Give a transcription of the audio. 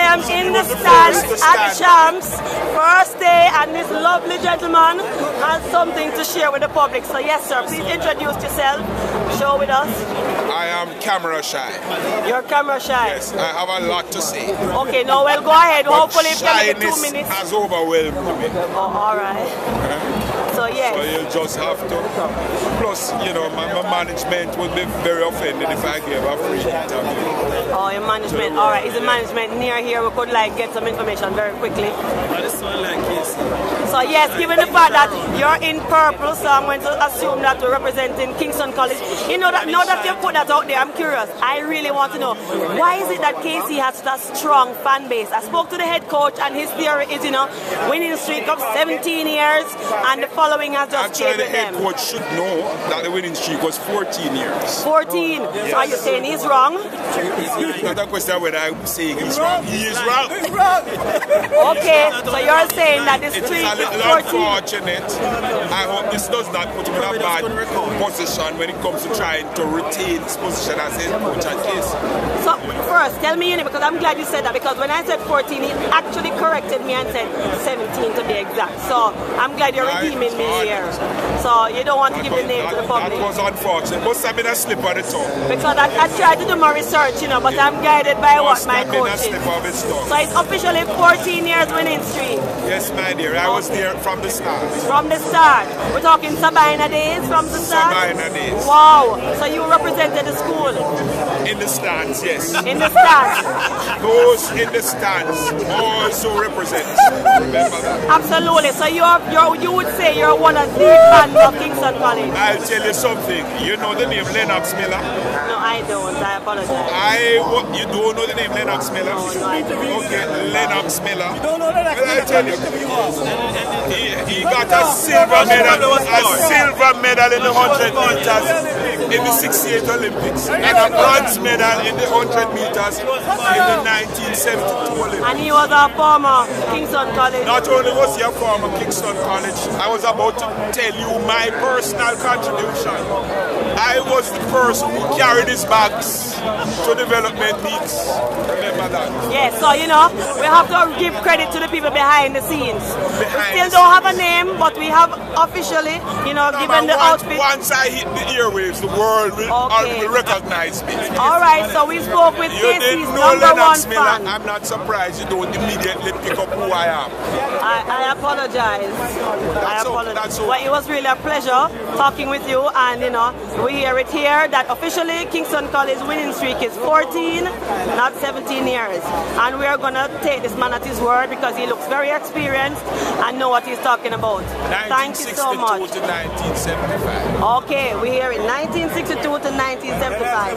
am in the stands at Champs, first day, and this lovely gentleman has something to share with the public. So yes, sir, please introduce yourself, show with us. I am camera shy. You're camera shy? Yes, I have a lot to say. Okay, no, well, go ahead. But hopefully if you make 2 minutes. has overwhelmed me. Oh, all right. So yes. So you'll just have to. Plus, you know, my management would be very offended if I gave a free interview. Oh, your management. All right. Is the management near here? We could like get some information very quickly. So yes, given the fact that you're in purple, so I'm going to assume that we're representing Kingston College. You know that now that you put that out there, I'm curious. I really want to know, why is it that KC has such a strong fan base? I spoke to the head coach and his theory is, you know, winning streak of 17 years and the following has just stayed with them. Actually, the head coach should know that the winning streak was 14 years. 14? Yes. So are you saying he's wrong? It's not a question whether I'm saying he's wrong. He is wrong. Okay, so you're saying that this streak is 14. Unfortunate. I hope this does not put him in a bad position when it comes to trying to retain his position as head coach at KC. So first, tell me your name, because I'm glad you said that, because when I said 14, he actually corrected me and said 17 to be exact. So I'm glad you're redeeming me here. So you don't want to give the name to the public. That was unfortunate. Must have been a slip of the tongue. Because I tried to do my research, you know, but I'm guided by what my coach is. So it's officially 14 years winning streak. Yes, my dear. I was there from the start. From the start. We're talking Sabina days from the start? Sabina days. Wow. So you represented the school? In the stands, yes. In the stands? Those in the stands also represent. Remember that? Absolutely. So you would say you're one of the fans of Kingston College? I'll tell you something. You know the name Lennox Miller? No, I don't. I apologize. You don't know the name Lennox Miller? No, I don't. Okay, Lennox Miller. You don't know Lennox Miller? I'll tell you. He got a silver medal in the 100 meters in the 68 Olympics and a bronze medal in the 100 meters in the 1972 Olympics. And he was a former Kingston College. Not only was he a former Kingston College, I was about to tell you my personal contribution. I was the person who carried his bags to development meets. Remember that? Yes, so you know, we have to give credit to the people behind the scenes. We still don't have a name, but we have officially, you know, given the outfit. Once I hit the airwaves, the world will recognize me. Alright, so we spoke with KC's #1 fan. I'm not surprised you don't immediately pick up who I am. I apologize. I apologize. Well, it was really a pleasure talking with you, and you know, we hear it here that officially Kingston College winning streak is 14, not 17 years. And we are going to take this man at his word because he looks very experienced and know what he's talking about. Thank you so much. 1962 to 1975. Okay, we hear it 1962 to 1975.